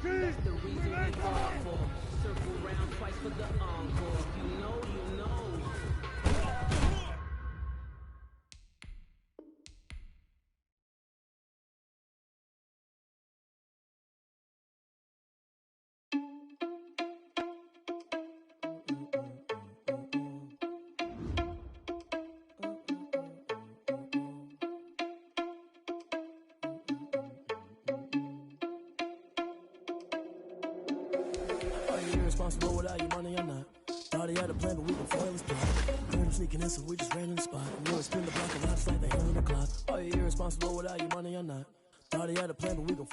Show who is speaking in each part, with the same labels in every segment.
Speaker 1: That's the reason we fought for. Circle round twice for the encore. If you know, you know.
Speaker 2: Irresponsible without your money or not. Thought he had a plan, but we can foil his plot. Heard him sneaking in, so we just ran in the spot. And we spin the block around just like the hand on the clock. Are you irresponsible without your money or not? Thought he had a plan, but we can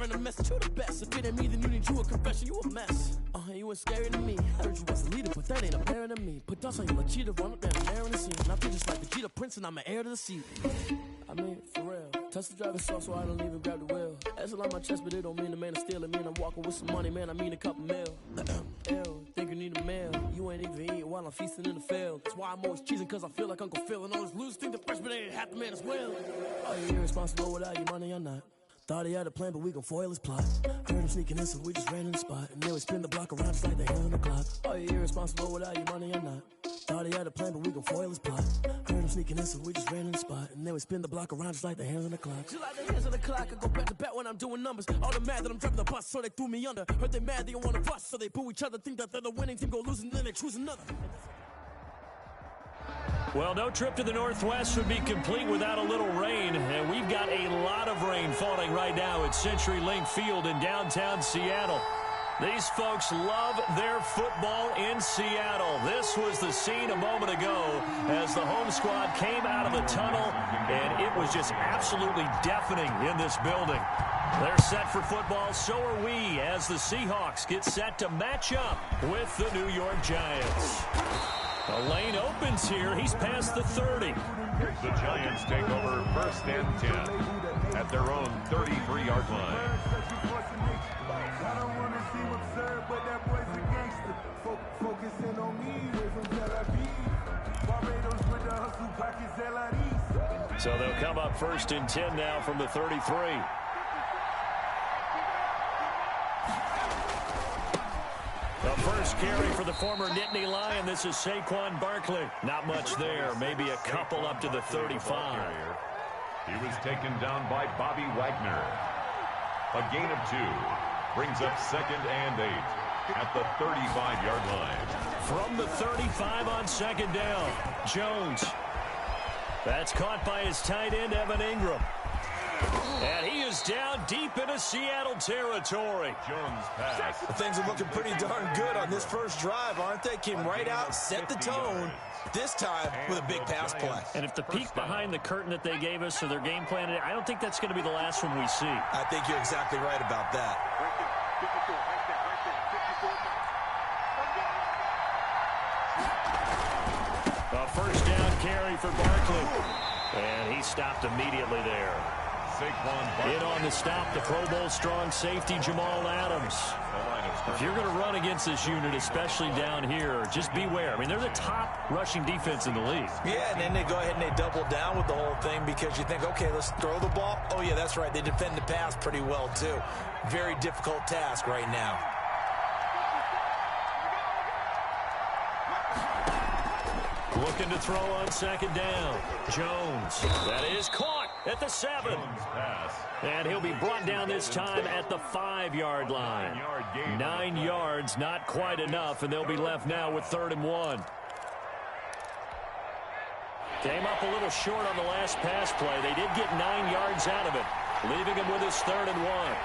Speaker 2: comparing a message to the best. If it ain't me, then you need you a confession. You a mess. You ain't scary to me. I heard you was a leader, but that ain't apparent to me. Put dust on you, a cheater, run up there and air in the scene. And I feel just like the Vegeta Prince, and I'm an heir to the seat. I mean, for real. Touch the driver's soft, so I don't even grab the wheel. That's on my chest, but it don't mean the man is stealing. Man, I'm walking with some money, man. I mean a couple mil. Ew, think you need a meal. You ain't even eating while I'm feasting in the field. That's why I'm always cheesing, cause I feel like Uncle Phil. And all those losers think the freshman ain't half the man as well. Are you irresponsible without your money or not? Thought he had a plan, but we gon' foil his plot. Heard him sneaking in, so we just ran in the spot. And then we spin the block around just like the hand on the clock. Are you irresponsible without your money or not? Thought he had a plan, but we gon' foil his plot. Heard him sneaking in, so we just ran in the spot. And then we spin the block around just like the hands on the clock. Just like the hands on the clock, I go back to back when I'm doing numbers. All the mad that I'm driving the bus, so they threw me under. Heard they mad, they don't wanna bust, so they boo each other. Think that they're the winning team, go losing, then they choose another.
Speaker 3: Well, no trip to the Northwest would be complete without a little rain, and we've got a lot of rain falling right now at CenturyLink Field in downtown Seattle. These folks love their football in Seattle. This was the scene a moment ago as the home squad came out of the tunnel, and it was just absolutely deafening in this building. They're set for football, so are we, as the Seahawks get set to match up with the New York Giants. The lane opens here. He's past the 30.
Speaker 4: The Giants take over first and 10 at their own 33-yard line.
Speaker 3: So they'll come up first and 10 now from the 33. The first carry for the former Nittany Lion. This is Saquon Barkley. Not much there. Maybe a couple up to the 35.
Speaker 4: He was taken down by Bobby Wagner. A gain of 2 brings up second and 8 at the 35-yard line.
Speaker 3: From the 35 on second down, Jones. That's caught by his tight end, Evan Ingram. And he is down deep into Seattle territory.
Speaker 4: Jones pass.
Speaker 5: Things are looking pretty darn good on this first drive, aren't they? Came right out, set the tone, this time with a big pass play.
Speaker 3: And if the peek behind the curtain that they gave us or their game plan, I don't think that's going to be the last one we see.
Speaker 5: I think you're exactly right about that.
Speaker 3: A first down carry for Barkley. And he stopped immediately there. In on the stop, the Pro Bowl strong safety, Jamal Adams. If you're going to run against this unit, especially down here, just beware. I mean, they're the top rushing defense in the league.
Speaker 5: Yeah, and then they go ahead and they double down with the whole thing because you think, okay, let's throw the ball. Oh, yeah, that's right. They defend the pass pretty well, too. Very difficult task right now.
Speaker 3: Looking to throw on second down. Jones. That is caught. at the 7. And he'll be brought down this time at the 5-yard line. 9 yards, not quite enough, and they'll be left now with 3rd and 1. Came up a little short on the last pass play. They did get 9 yards out of it, leaving him with his 3rd and 1.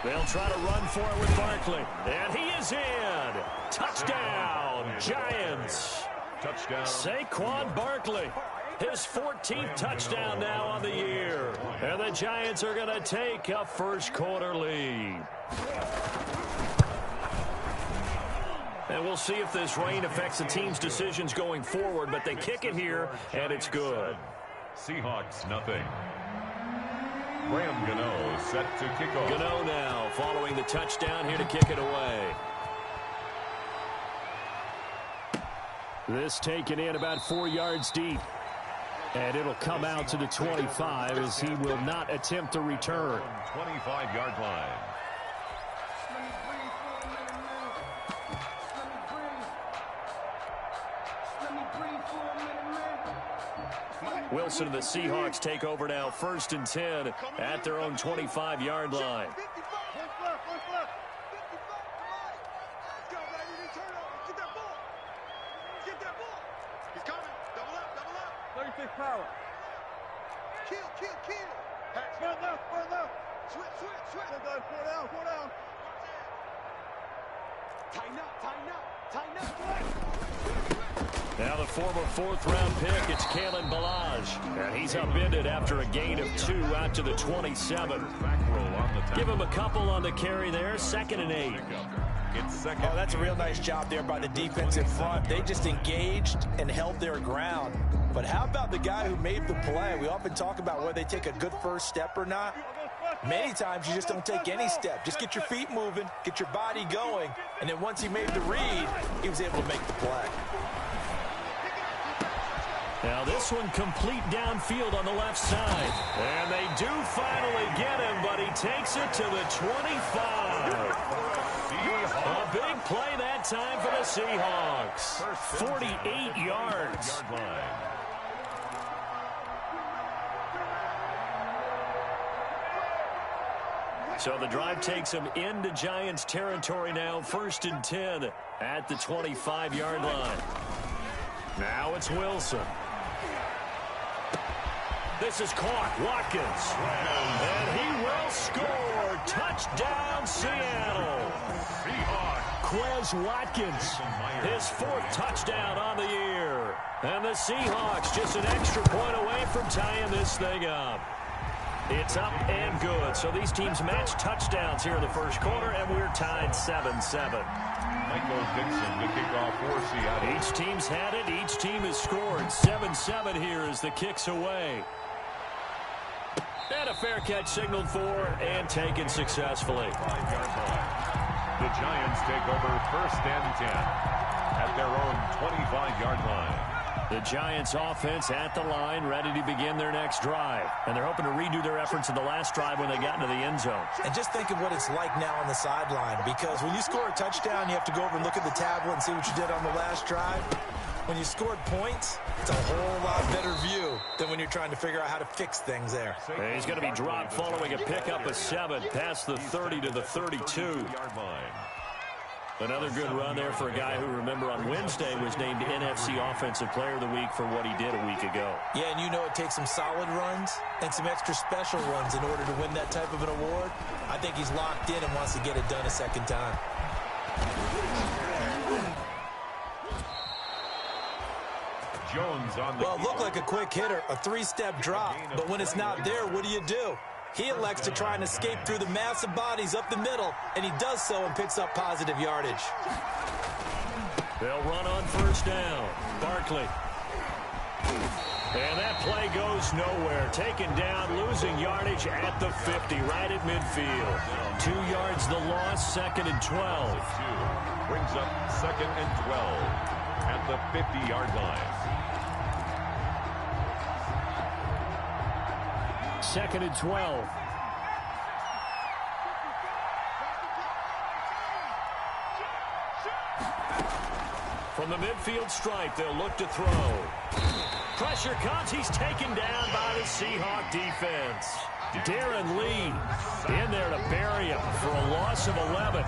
Speaker 3: They'll try to run for it with Barkley. And he is in. Touchdown, Giants.
Speaker 4: Touchdown.
Speaker 3: Saquon Barkley. His 14th touchdown now on the year. And the Giants are going to take a first-quarter lead. And we'll see if this rain affects the team's decisions going forward, but they kick it here, and it's good.
Speaker 4: Seahawks, nothing. Graham Gano set to kick off.
Speaker 3: Gano now following the touchdown here to kick it away. This taken in about 4 yards deep. And it'll come out to the 25 as he will not attempt to return.
Speaker 4: 25-yard line.
Speaker 3: Wilson and the Seahawks take over now, 1st and 10 at their own 25-yard line.
Speaker 6: Power. Kill. Run left. Switch. Four down. Tighten up.
Speaker 3: Now the former 4th-round pick, it's Kalen Ballage. And he's upended after a gain of 2 out to the 27. Give him a couple on the carry there, 2nd and 8.
Speaker 5: Oh, that's a real nice job there by the defensive front. They just engaged and held their ground. But how about the guy who made the play? We often talk about whether they take a good first step or not. Many times you just don't take any step. Just get your feet moving, get your body going, and then once he made the read, he was able to make the play.
Speaker 3: Now this one complete downfield on the left side. And they do finally get him, but he takes it to the 25. A big play that time for the Seahawks. 48 yards. So the drive takes them into Giants territory now, 1st and 10 at the 25-yard line. Now it's Wilson. This is caught. Watkins. And he will score. Touchdown, Seattle. Quez Watkins, his 4th touchdown on the year. And the Seahawks just an extra point away from tying this thing up. It's up and good. So these teams match touchdowns here in the first quarter, and we're tied 7-7.
Speaker 4: Michael Dixon to kick off for Seattle.
Speaker 3: Each team's had it. Each team has scored. 7-7 here as the kick's away. And a fair catch signaled for and taken successfully.
Speaker 4: 5-yard line. The Giants take over 1st and 10 at their own 25-yard line.
Speaker 3: The Giants offense at the line, ready to begin their next drive. And they're hoping to redo their efforts in the last drive when they got into the end zone.
Speaker 5: And just think of what it's like now on the sideline, because when you score a touchdown, you have to go over and look at the tablet and see what you did on the last drive. When you scored points, it's a whole lot better view than when you're trying to figure out how to fix things there.
Speaker 3: And he's going to be dropped following a pickup of 7 past the 30 to the 32. Another good run there for a guy who, remember, on Wednesday was named NFC Offensive Player of the Week for what he did a week ago.
Speaker 5: Yeah, and you know it takes some solid runs and some extra special runs in order to win that type of an award. I think he's locked in and wants to get it done a second time.
Speaker 4: Jones on the
Speaker 5: well, it looked like a quick hitter, a 3-step drop, but when it's not there, what do? He elects to try and escape through the massive bodies up the middle, and he does so and picks up positive yardage.
Speaker 3: They'll run on 1st down. Barkley. And that play goes nowhere. Taken down, losing yardage at the 50, right at midfield. 2 yards the loss, 2nd and 12.
Speaker 4: Brings up 2nd and 12 at the 50-yard line.
Speaker 3: 2nd and 12. From the midfield stripe, they'll look to throw. Pressure comes. He's taken down by the Seahawk defense. Darren Lee in there to bury him for a loss of 11.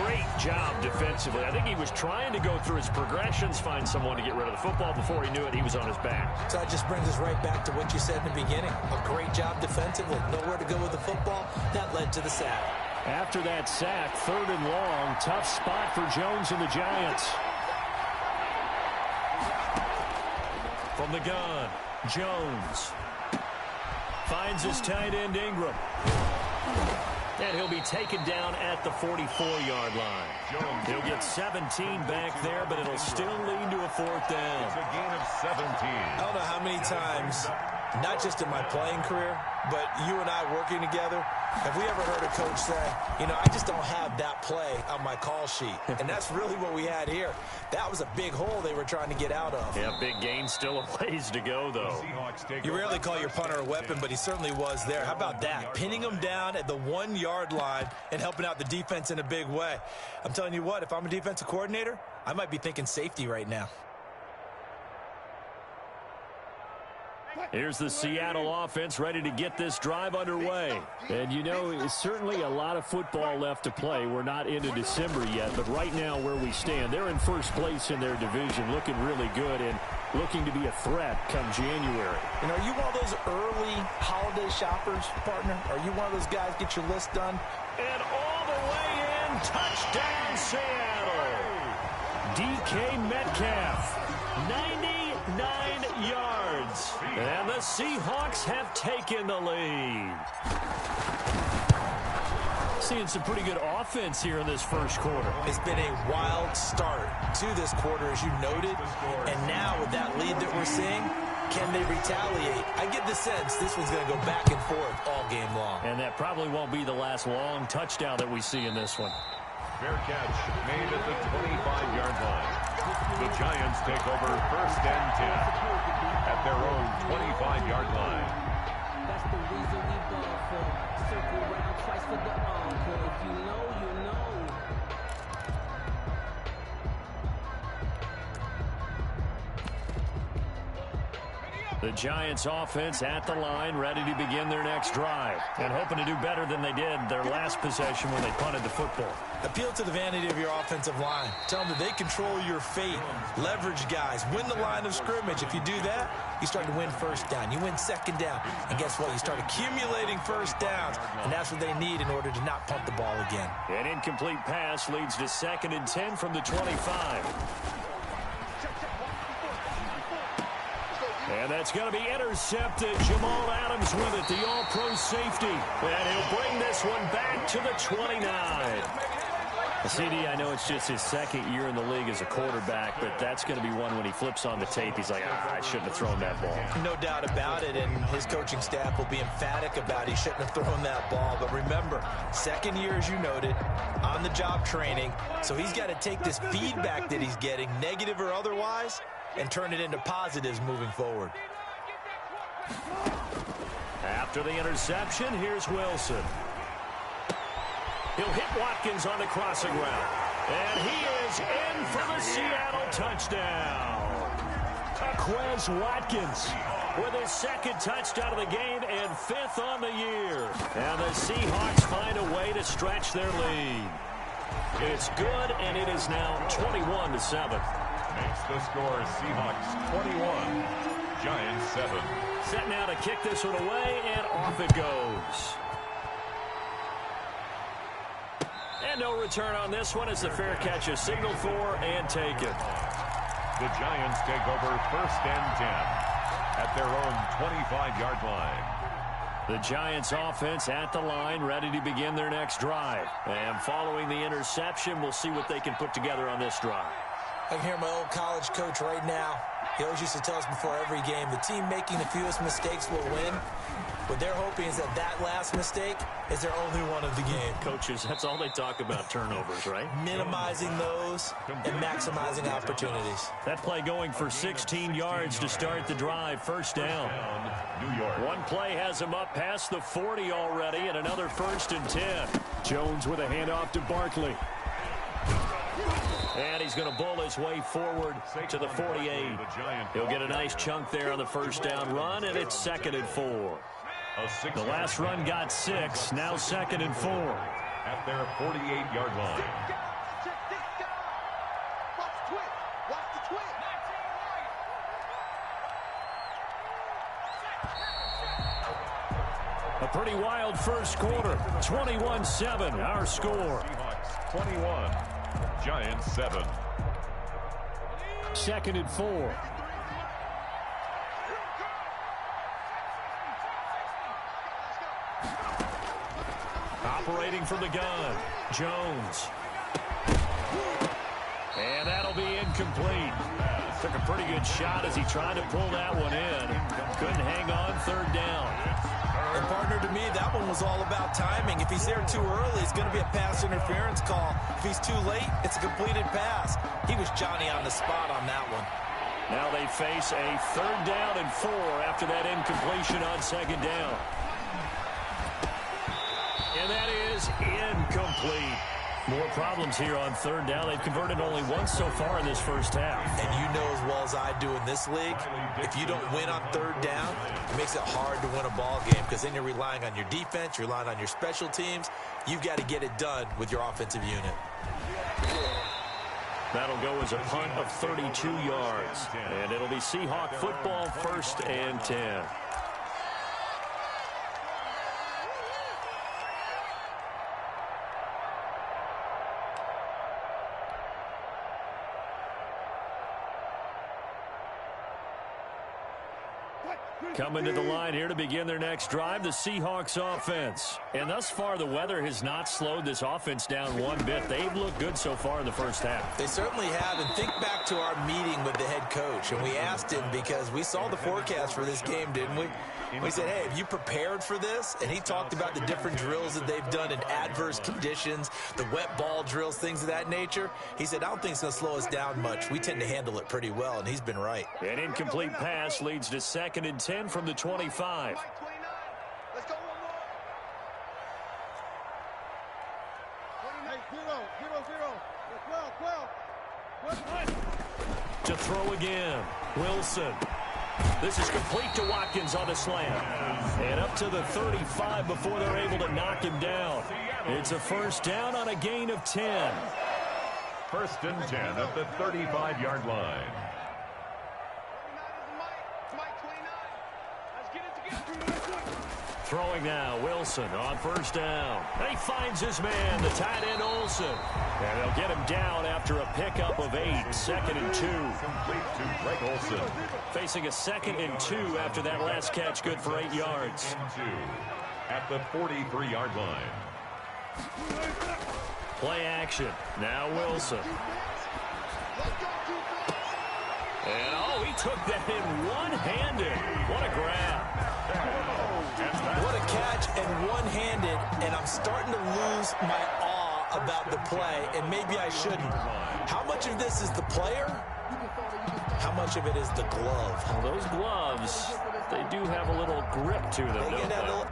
Speaker 3: Great job defensively. I think he was trying to go through his progressions, find someone to get rid of the football. Before he knew it, he was on his back.
Speaker 5: So that just brings us right back to what you said in the beginning. A great job defensively. Nowhere to go with the football. That led to the sack.
Speaker 3: After that sack, 3rd and long. Tough spot for Jones and the Giants. From the gun, Jones finds his tight end Ingram. And he'll be taken down at the 44-yard line. He'll get 17 back there, but it'll still lead to a 4th down.
Speaker 4: It's a gain of 17.
Speaker 5: I don't know how many times, not just in my playing career, but you and I working together, have we ever heard a coach say, you know, I just don't have that play on my call sheet. And that's really what we had here. That was a big hole they were trying to get out of.
Speaker 3: Yeah, big gain, still a ways to go, though.
Speaker 5: You rarely call your punter a weapon, but he certainly was there. How about that? Pinning him down at the 1-yard line and helping out the defense in a big way. I'm telling you what, if I'm a defensive coordinator, I might be thinking safety right now.
Speaker 3: Here's the Seattle offense ready to get this drive underway. And, you know, it's certainly a lot of football left to play. We're not into December yet, but right now where we stand, they're in first place in their division, looking really good and looking to be a threat come January.
Speaker 5: And are you one of those early holiday shoppers, partner? Are you one of those guys get your list done?
Speaker 3: And all the way in, touchdown Seattle. DK Metcalf, 99 yards. And the Seahawks have taken the lead. Seeing some pretty good offense here in this first quarter.
Speaker 5: It's been a wild start to this quarter, as you noted. And now with that lead that we're seeing, can they retaliate? I get the sense this one's going to go back and forth all game long.
Speaker 3: And that probably won't be the last long touchdown that we see in this one.
Speaker 4: Fair catch made at the 25-yard line. The Giants take over 1st and 10 at their own 25-yard line.
Speaker 1: That's the reason we ball for. Circle round twice for the encore. If you know, you know.
Speaker 3: The Giants offense at the line, ready to begin their next drive. And hoping to do better than they did their last possession when they punted the football.
Speaker 5: Appeal to the vanity of your offensive line. Tell them that they control your fate. Leverage guys. Win the line of scrimmage. If you do that, you start to win 1st down. You win 2nd down. And guess what? You start accumulating 1st downs. And that's what they need in order to not punt the ball again.
Speaker 3: An incomplete pass leads to 2nd and 10 from the 25. And that's going to be intercepted. Jamal Adams with it, the all-pro safety. And he'll bring this one back to the 29. CD, I know it's just his 2nd year in the league as a quarterback, but that's going to be one when he flips on the tape. He's like, I shouldn't have thrown that ball.
Speaker 5: No doubt about it, and his coaching staff will be emphatic about he shouldn't have thrown that ball. But remember, 2nd year, as you noted, on-the-job training. So he's got to take this feedback that he's getting, negative or otherwise, and turn it into positives moving forward.
Speaker 3: After the interception, here's Wilson. He'll hit Watkins on the crossing route. And he is in for the Seattle touchdown. Quez Watkins with his 2nd touchdown of the game and 5th on the year. And the Seahawks find a way to stretch their lead. It's good, and it is now 21-7.
Speaker 4: Makes the score Seahawks 21, Giants 7.
Speaker 3: Set now to kick this one away, and off it goes. And no return on this one as the fair catch is signaled for and taken.
Speaker 4: The Giants take over 1st and 10 at their own 25-yard line.
Speaker 3: The Giants offense at the line, ready to begin their next drive. And following the interception, we'll see what they can put together on this drive.
Speaker 5: I can hear my old college coach right now. He always used to tell us before every game, the team making the fewest mistakes will win. What they're hoping is that last mistake is their only one of the game.
Speaker 3: Coaches, that's all they talk about, turnovers, right?
Speaker 5: Minimizing those and maximizing opportunities.
Speaker 3: That play going for 16 yards to start the drive. 1st down.
Speaker 4: New York.
Speaker 3: One play has him up past the 40 already, and another 1st and 10. Jones with a handoff to Barkley. And he's going to bowl his way forward to the 48. He'll get a nice chunk there on the first down run, and it's 2nd and 4. The last run got 6, now 2nd and 4.
Speaker 4: At their 48-yard line.
Speaker 3: A pretty wild first quarter. 21-7, our score.
Speaker 4: Seahawks 21, Giants 7.
Speaker 3: 2nd and 4. Operating from the gun, Jones. And that'll be incomplete. Took a pretty good shot as he tried to pull that one in. Couldn't hang on, 3rd down.
Speaker 5: And partner, to me, that one was all about timing. If he's there too early, it's going to be a pass interference call. If he's too late, it's a completed pass. He was Johnny on the spot on that one.
Speaker 3: Now they face a 3rd down and 4 after that incompletion on 2nd down. And that is incomplete. More problems here on 3rd down. They've converted only once so far in this first half.
Speaker 5: And you know as well as I do in this league, if you don't win on 3rd down, it makes it hard to win a ball game because then you're relying on your defense, you're relying on your special teams. You've got to get it done with your offensive unit.
Speaker 3: That'll go as a punt of 32 yards. And it'll be Seahawk football, 1st and 10. Coming to the line here to begin their next drive, the Seahawks offense. And thus far, the weather has not slowed this offense down one bit. They've looked good so far in the first half.
Speaker 5: They certainly have. And think back to our meeting with the head coach. And we asked him because we saw the forecast for this game, didn't we? We said, hey, have you prepared for this? And he talked about the different drills that they've done in adverse conditions, the wet ball drills, things of that nature. He said, I don't think it's going to slow us down much. We tend to handle it pretty well, and he's been right.
Speaker 3: An incomplete pass leads to 2nd and 10 from the 25.
Speaker 6: Let's go one more. 12.
Speaker 3: To throw again, Wilson. This is complete to Watkins on the slant. And up to the 35 before they're able to knock him down. It's a 1st down on a gain of 10.
Speaker 4: 1st and 10 at the 35-yard line.
Speaker 3: Throwing now, Wilson on 1st down. He finds his man, the tight end Olsen. And they'll get him down after a pickup of 8, 2nd and 2.
Speaker 4: Complete to Greg Olsen.
Speaker 3: Facing a 2nd and 2 after that last catch, good for 8 yards.
Speaker 4: And 2 at the 43-yard line.
Speaker 3: Play action. Now Wilson. And oh, he took that in one-handed. What a grab.
Speaker 5: What a catch and one-handed, and I'm starting to lose my awe about the play, and maybe I shouldn't. How much of this is the player? How much of it is the glove?
Speaker 3: Well, those gloves, they do have a little grip to them, don't they?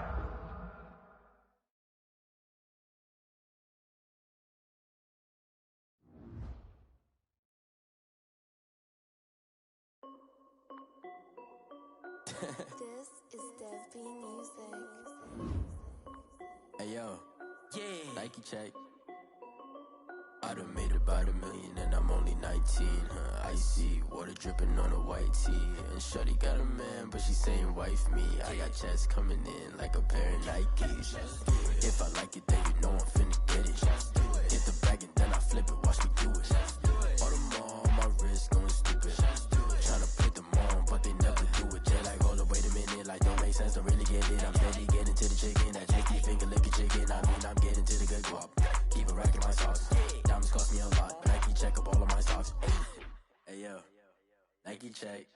Speaker 7: This is Dev B Music.
Speaker 8: Hey yo, yeah, Nike check. I done made about $1 million and I'm only 19. Icy water dripping on a white tee. And shorty got a man, but she saying wife me. I got checks coming in like a pair of Nikes. If I like it, then you know I'm finna get it. Get the bag and then I flip it. Watch me do it. All them on my wrist going stupid. Tryna put them on, but they never do it. They're like, hold up, wait a minute. Like, don't make sense, don't really get it. I'm steady getting to the chicken. That jakey finger licking chicken. I mean, I'm getting to the good guap. Keep a rack in my sauce. Diamonds cost me a lot. Nike check up all of my stocks. Hey yo, Nike check.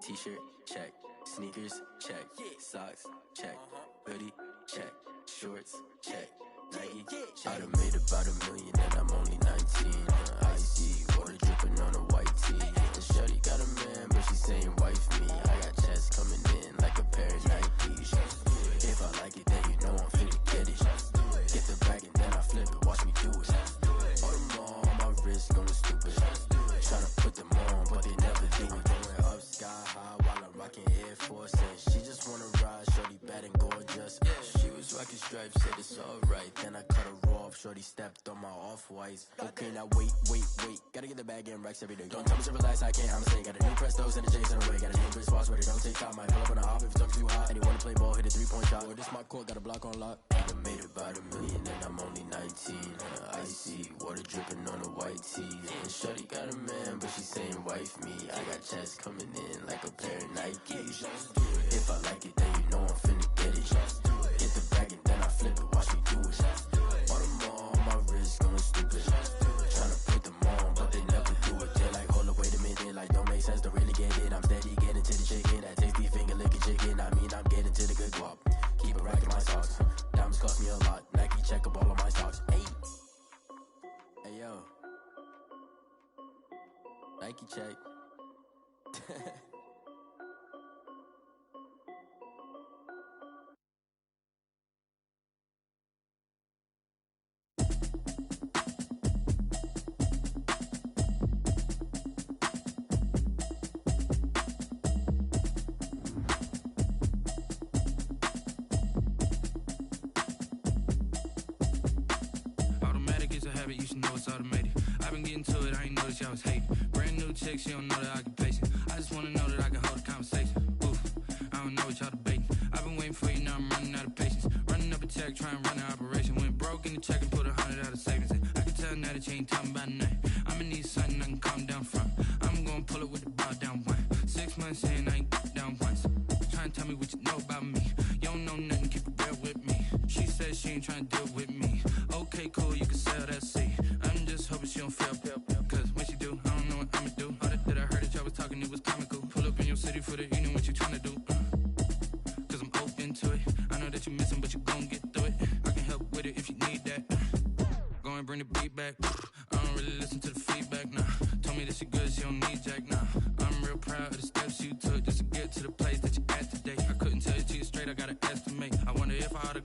Speaker 8: T-shirt check. Sneakers check. Socks check. Hoodie check. Shorts check. Nike check. I done made about $1 million and I'm only 19. Icy water dripping on a white tee. And shorty got a man, but she saying wife me. I got checks coming in like a pair of Nikes. If I like it, then you know I'm finna get it. Get the bag and then I flip it. Watch me do it. All them on my wrist going stupid. See me going up sky high while I'm rocking Air Force. And she just wanna ride, shorty bad and gorgeous. She was rocking stripes, said it's alright. Then I cut her off, shorty stepped on my off-whites. Okay, now wait. Gotta get the bag and racks every day. Don't tell me to relax, I can't, I'ma say. Got a new Prestos and a Jason away. Got a new Chris Foss, but it don't take time. Might pull up on a hop if it's talking too hot. And he wanna play ball, hit a 3-point shot. Or this my court, got a block on lock. I done made about $1 million and I'm only 19. Icy, water dripping on a white tee. And shorty got a man, but she saying wife me. I got chest coming in like a pair of Nikes. If I like it, then you know I'm finna get it. Get the bag and then I flip it, watch me do it. All them on my wrist going stupid. Tryna put them on, but they never do it. They're like, hold up, wait a minute, like don't make sense, don't really get it. I'm steady getting to the chicken, that tasty finger licking chicken. I mean, I'm getting to the good guap. Keep it racking my socks. Diamonds cost me a lot. Nike check up all of my stocks. Hey yo, Nike check.
Speaker 9: Automatic is a habit, you should know it's automated. I've been getting to it, I ain't noticed y'all was hating. Brand new chick, she don't know the occupation. I just wanna know that I can hold a conversation. Oof, I don't know what y'all debating. I've been waiting for you, now I'm running out of patience. Running up a check, trying to run an operation. Went broke in the check and put 100 out of savings in. I can tell now that you ain't talking about nothing. I'ma need something I can calm down from. I'm gonna pull it with the bow down one. 6 months in, I ain't down once. Trying to tell me what you know about me. You don't know nothing, keep it real with me. She says she ain't trying to deal with me. Okay, cool, you can sell that seat. I'm just hoping she don't fail. Cause when she do, I don't know what I'ma do. All that I heard that y'all was talking, it was comical. Pull up in your city for the evening, what you trying to do? Cause I'm open to it. I know that you missing, but you gon' get through it. I can help with it if you need that. Go and bring the beat back. I don't really listen to the feedback, nah. Told me that she good, she don't need Jack, nah. I'm real proud of the steps you took just to get to the place that you at today. I couldn't tell you to you straight, I gotta estimate. I wonder if I oughta